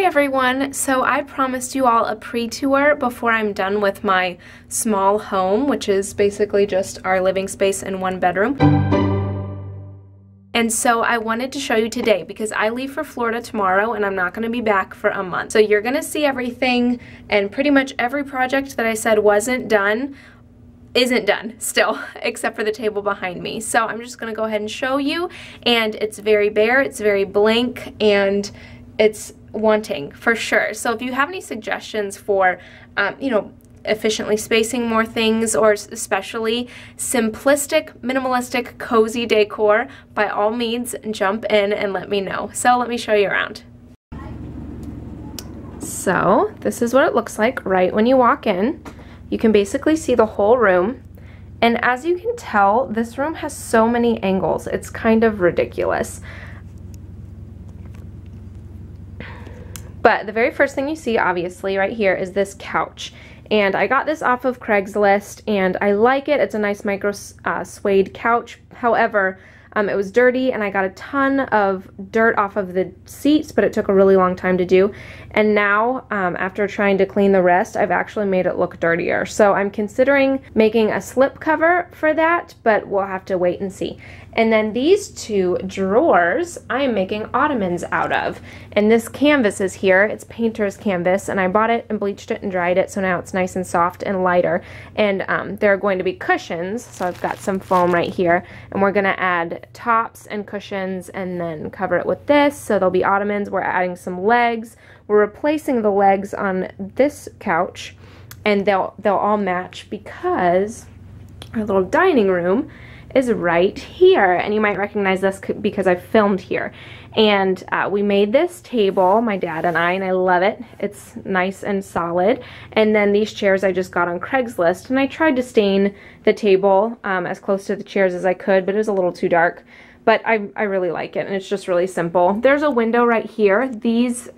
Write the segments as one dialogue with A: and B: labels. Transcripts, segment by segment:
A: everyone! So I promised you all a pre-tour before I'm done with my small home, which is basically just our living space and one bedroom. And so I wanted to show you today because I leave for Florida tomorrow and I'm not going to be back for a month. So you're going to see everything, and pretty much every project that I said wasn't done isn't done still, except for the table behind me. So I'm just going to go ahead and show you, and it's very bare, it's very blank, and it's wanting for sure. So if you have any suggestions for, you know, efficiently spacing more things, or especially simplistic, minimalistic, cozy decor, by all means jump in and let me know. So let me show you around. So this is what it looks like right when you walk in. You can basically see the whole room, and as you can tell, this room has so many angles. It's kind of ridiculous. But the very first thing you see, obviously, right here is this couch. And I got this off of Craigslist, and I like it. It's a nice micro suede couch. However, it was dirty, and I got a ton of dirt off of the seats, but it took a really long time to do. And now, after trying to clean the rest, I've actually made it look dirtier. So I'm considering making a slip cover for that, but we'll have to wait and see. And then these two drawers, I am making ottomans out of. And this canvas is here. It's painter's canvas, and I bought it and bleached it and dried it, so now it's nice and soft and lighter. And there are going to be cushions, so I've got some foam right here, and we're gonna add tops and cushions and then cover it with this, so there'll be ottomans. We're adding some legs. We're replacing the legs on this couch, and they'll all match because our little dining room is right here, and you might recognize this because I've filmed here. And we made this table, my dad and I love it. It's nice and solid. And then these chairs I just got on Craigslist, and I tried to stain the table as close to the chairs as I could, but it was a little too dark. But I really like it, and it's just really simple. There's a window right here. These,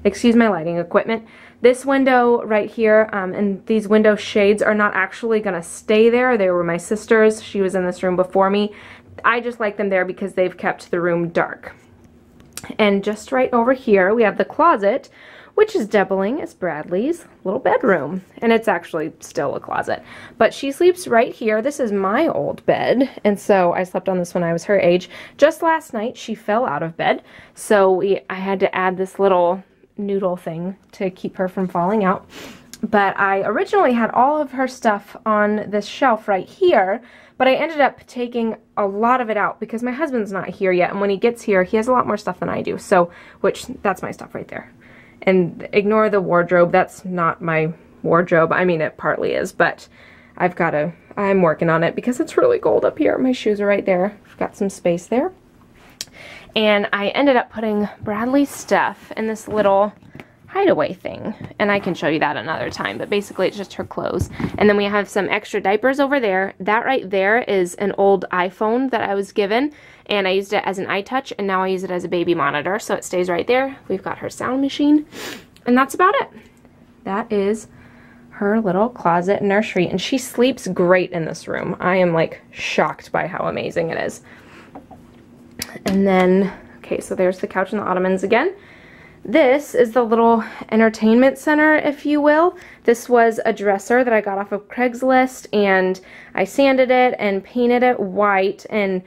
A: excuse my lighting equipment. This window right here, and these window shades are not actually gonna stay there. They were my sister's. She was in this room before me. I just like them there because they've kept the room dark. And just right over here, we have the closet, which is doubling as Bradley's little bedroom. And it's actually still a closet. But she sleeps right here. This is my old bed, and so I slept on this when I was her age. Just last night, she fell out of bed, so I had to add this little noodle thing to keep her from falling out. But I originally had all of her stuff on this shelf right here, but I ended up taking a lot of it out because my husband's not here yet, and when he gets here, he has a lot more stuff than I do, so, that's my stuff right there. And ignore the wardrobe, that's not my wardrobe. I mean, it partly is, but I'm working on it because it's really cold up here. My shoes are right there. I've got some space there. And I ended up putting Bradley's stuff in this little hideaway thing, and I can show you that another time, but basically it's just her clothes. And then we have some extra diapers over there. That right there is an old iPhone that I was given, and I used it as an iTouch, and now I use it as a baby monitor, so it stays right there. We've got her sound machine, and that's about it. That is her little closet nursery, and she sleeps great in this room. I am like shocked by how amazing it is. And then, okay, so there's the couch and the ottomans again. This is the little entertainment center, if you will. This was a dresser that I got off of Craigslist, and I sanded it and painted it white, and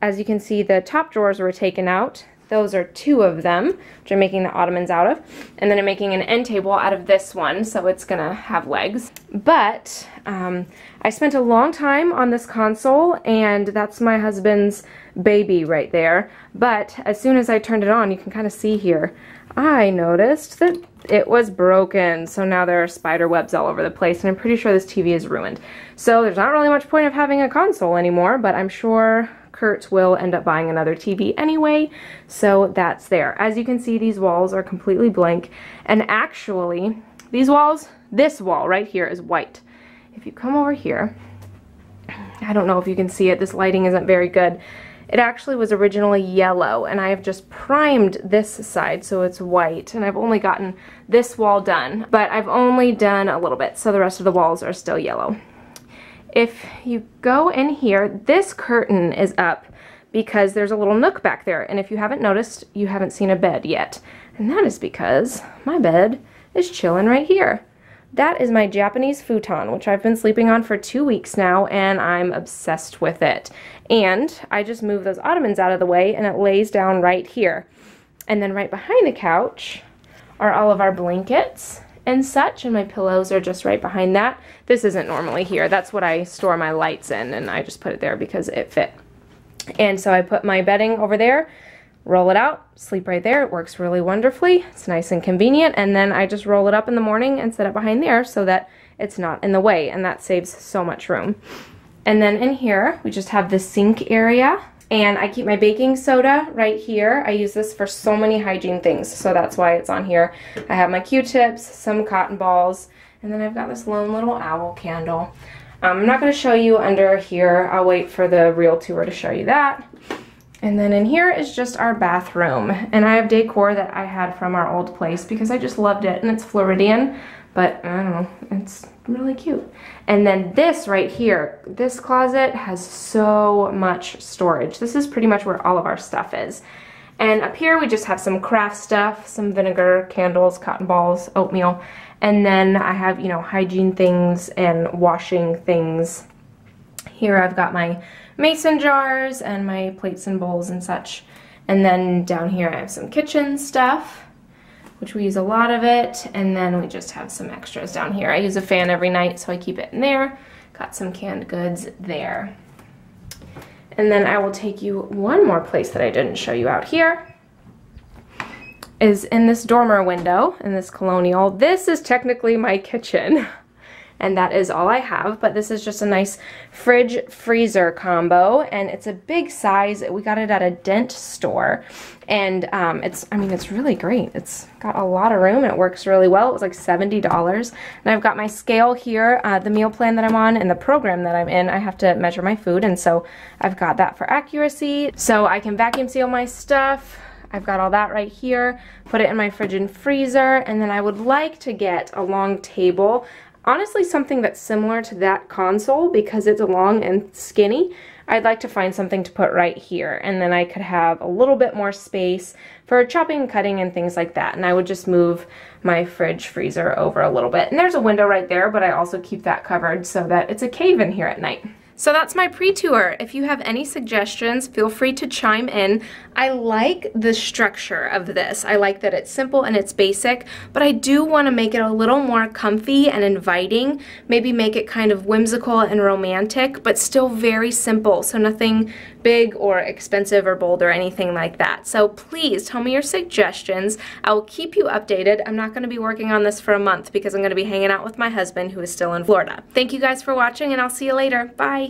A: as you can see, the top drawers were taken out. Those are two of them, which I'm making the ottomans out of. And then I'm making an end table out of this one, so it's gonna have legs. But I spent a long time on this console, and that's my husband's baby right there. But as soon as I turned it on, you can kind of see here, I noticed that it was broken. So now there are spider webs all over the place, and I'm pretty sure this TV is ruined. So there's not really much point of having a console anymore, but I'm sure Kurt will end up buying another TV anyway, so that's there. As you can see, these walls are completely blank, and actually, these walls, this wall right here is white. If you come over here, I don't know if you can see it, this lighting isn't very good. It actually was originally yellow, and I have just primed this side so it's white, and I've only gotten this wall done, but I've only done a little bit, so the rest of the walls are still yellow. If you go in here, this curtain is up because there's a little nook back there, and if you haven't noticed, you haven't seen a bed yet. And that is because my bed is chilling right here. That is my Japanese futon, which I've been sleeping on for 2 weeks now, and I'm obsessed with it. And I just moved those ottomans out of the way, and it lays down right here. And then right behind the couch are all of our blankets and such, and my pillows are just right behind that. This isn't normally here. That's what I store my lights in, and I just put it there because it fit. And so I put my bedding over there, roll it out, sleep right there. It works really wonderfully. It's nice and convenient. And then I just roll it up in the morning and set it behind there so that it's not in the way, and that saves so much room. And then in here, we just have the sink area, and I keep my baking soda right here. I use this for so many hygiene things, so that's why it's on here. I have my Q-tips, some cotton balls, and then I've got this lone little owl candle. I'm not going to show you under here. I'll wait for the real tour to show you that. And then in here is just our bathroom. And I have decor that I had from our old place because I just loved it, and it's Floridian, but I don't know, it's really cute. And then this right here, this closet has so much storage. This is pretty much where all of our stuff is. And up here we just have some craft stuff, some vinegar, candles, cotton balls, oatmeal. And then I have, you know, hygiene things and washing things. Here I've got my mason jars and my plates and bowls and such. And then down here I have some kitchen stuff, which we use a lot of it. And then we just have some extras down here. I use a fan every night, so I keep it in there. Got some canned goods there. And then I will take you one more place that I didn't show you out here. Is in this dormer window, in this colonial. This is technically my kitchen. And that is all I have, but this is just a nice fridge freezer combo, and it's a big size. We got it at a Dent store, and it's really great. It's got a lot of room, and it works really well. It was like $70, and I've got my scale here, the meal plan that I'm on, and the program that I'm in. I have to measure my food, and so I've got that for accuracy, so I can vacuum seal my stuff. I've got all that right here, put it in my fridge and freezer, and then I would like to get a long table. Honestly, something that's similar to that console because it's long and skinny. I'd like to find something to put right here, and then I could have a little bit more space for chopping and cutting and things like that. And I would just move my fridge freezer over a little bit. And there's a window right there, but I also keep that covered so that it's a cave in here at night. So that's my pre-tour. If you have any suggestions, feel free to chime in. I like the structure of this. I like that it's simple and it's basic, but I do want to make it a little more comfy and inviting. Maybe make it kind of whimsical and romantic, but still very simple. So nothing big or expensive or bold or anything like that. So please tell me your suggestions. I will keep you updated. I'm not going to be working on this for a month because I'm going to be hanging out with my husband who is still in Florida. Thank you guys for watching, and I'll see you later. Bye.